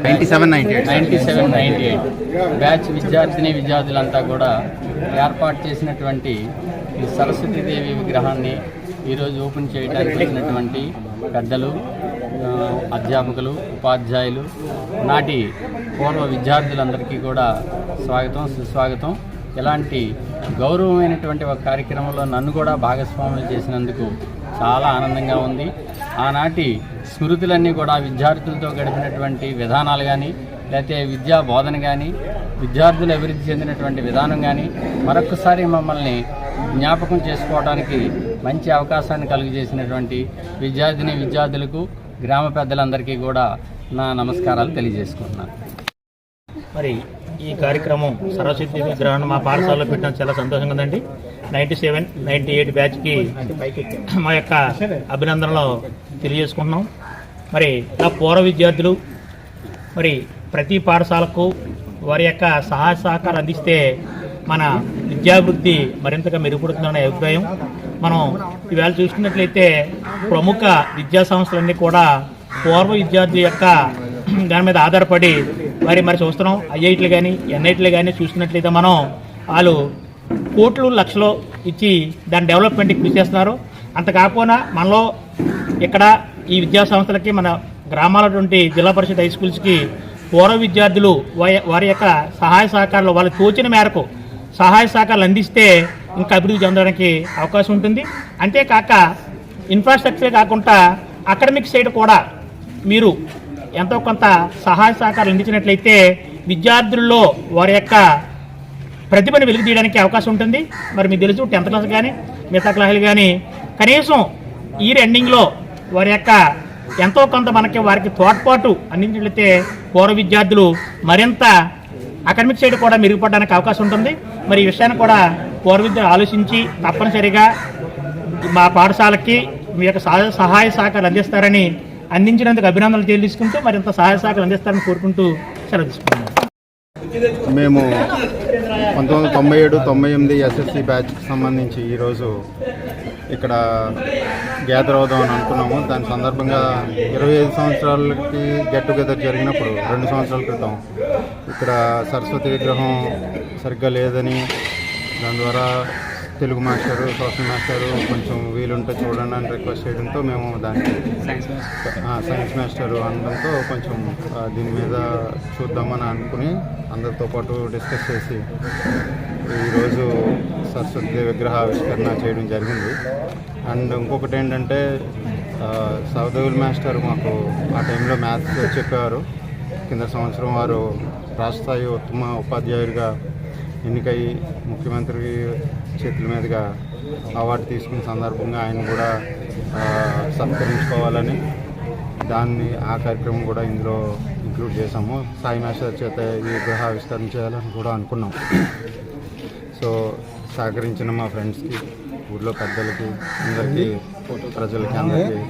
97-98 batch విద్యార్థులంతా కూడా ఏర్పాటు చేసినటువంటి ఈ సరస్వతీదేవి విగ్రహాన్ని ఈరోజు ఓపెన్ చేయడానికి వచ్చినటువంటి పెద్దలు, అధ్యాపకులు, ఉపాధ్యాయులు, నాటి పూర్వ విద్యార్థులందరికీ కూడా స్వాగతం, సుస్వాగతం. ఇలాంటి గౌరవమైనటువంటి ఒక కార్యక్రమంలో నన్ను కూడా భాగస్వాములు చేసినందుకు చాలా ఆనందంగా ఉంది. ఆనాటి స్మృతులన్నీ కూడా విద్యార్థులతో గడిపినటువంటి విధానాలు కానీ, లేకపోతే విద్యా బోధన కానీ, విద్యార్థులు అభివృద్ధి చెందినటువంటి విధానం కానీ మరొకసారి మమ్మల్ని జ్ఞాపకం చేసుకోవడానికి మంచి అవకాశాన్ని కలుగజేసినటువంటి విద్యార్థులకు, గ్రామ పెద్దలందరికీ కూడా నా నమస్కారాలు తెలియజేసుకుంటున్నాను. మరి ఈ కార్యక్రమం సరస్వతి విగ్రహాన్ని మా పాఠశాలలో పెట్టడం చాలా సంతోషంగా ఉందండి. 97-98 బ్యాచ్కి మా యొక్క అభినందనలు తెలియజేసుకుంటున్నాం. మరి ఆ పూర్వ విద్యార్థులు మరి ప్రతి పాఠశాలకు వారి యొక్క సహాయ సహకారం అందిస్తే మన విద్యాభివృద్ధి మరింతగా మెరుగుపడుతుందనే అభిప్రాయం. మనం ఈవేళ చూసుకున్నట్లయితే ప్రముఖ విద్యా సంస్థలన్నీ కూడా పూర్వ విద్యార్థి యొక్క దాని మీద ఆధారపడి మరి చూస్తున్నాం. ఐఐటీలు కానీ, ఎన్ఐటీలు కానీ చూసుకున్నట్లయితే మనం వాళ్ళు కోట్లు లక్షలు ఇచ్చి దాని డెవలప్మెంట్కి కృషి చేస్తున్నారు. అంత కాకపోయినా మనలో ఇక్కడ ఈ విద్యా సంస్థలకి, మన గ్రామాలటువంటి జిల్లా పరిషత్ హై స్కూల్స్కి పూర్వ విద్యార్థులు వారి యొక్క సహాయ సహకారాలు వాళ్ళు తోచిన మేరకు సహాయ సహకారాలు అందిస్తే ఇంకా అభివృద్ధి చెందడానికి అవకాశం ఉంటుంది. అంతేకాక ఇన్ఫ్రాస్ట్రక్చరే కాకుండా అకాడమిక్ సైడ్ కూడా మీరు ఎంతో కొంత సహాయ సహకారాలు అందించినట్లయితే విద్యార్థుల్లో వారి యొక్క ప్రతిభను వెలికి తీయడానికి అవకాశం ఉంటుంది. మరి మీకు తెలుసు 10th క్లాస్ కానీ, మిగతా క్లాసులు కానీ కనీసం ఇయర్ ఎండింగ్లో వారి యొక్క ఎంతో కొంత వారికి తోడ్పాటు అందించినట్లయితే పూర్వ విద్యార్థులు మరింత అకాడమిక్ సైడ్ కూడా మెరుగుపడడానికి అవకాశం ఉంటుంది. మరి ఈ విషయాన్ని కూడా పూర్వ విద్యార్థులు ఆలోచించి తప్పనిసరిగా మా పాఠశాలకి మీ యొక్క సహాయ సహకారాలు అందించినందుకు అభినందనలు తెలియజేసుకుంటూ మరింత సహాయ సహకారాలు అందిస్తారని కోరుకుంటూ సెలవు తీసుకుంటున్నాం. మేము 1997-98 ఎస్ఎస్సి బ్యాచ్కి సంబంధించి ఈరోజు ఇక్కడ గ్యాదర్ అవుదామని అనుకున్నాము. దాని సందర్భంగా 25 సంవత్సరాలకి గెట్ టుగెదర్ జరిగినప్పుడు 2 సంవత్సరాల క్రితం ఇక్కడ సరస్వతి విగ్రహం సరిగ్గా లేదని, దాని ద్వారా తెలుగు మాస్టరు, సోషల్ మాస్టరు కొంచెం వీలుంటే చూడండి అని రిక్వెస్ట్ చేయడంతో మేము దానికి సైన్స్ మాస్టరు అనడంతో కొంచెం దీని మీద చూద్దామని అనుకుని అందరితో పాటు డిస్కస్ చేసి ఈరోజు సరస్వతి విగ్రహ ఆవిష్కరణ చేయడం జరిగింది. అండ్ ఇంకొకటి ఏంటంటే సౌదేవుల్ మాస్టర్ మాకు ఆ టైంలో మ్యాథ్స్ చెప్పేవారు. కింద సంవత్సరం వారు రాష్ట్ర స్థాయి ఉత్తమ ఉపాధ్యాయుడిగా ఎన్నికై ముఖ్యమంత్రి చేతుల మీదుగా అవార్డు తీసుకున్న సందర్భంగా ఆయన కూడా సత్కరించుకోవాలని ఆ కార్యక్రమం కూడా ఇందులో ఇంక్లూడ్ చేసాము. సాయి మాస్టర్ చేత ఈ విగ్రహ ఆవిష్కరణ చేయాలని కూడా అనుకున్నాం. సో సహకరించిన మా ఫ్రెండ్స్కి, ఊళ్ళో పెద్దలకి, అందరికీ, ప్రజలకి అందరికీ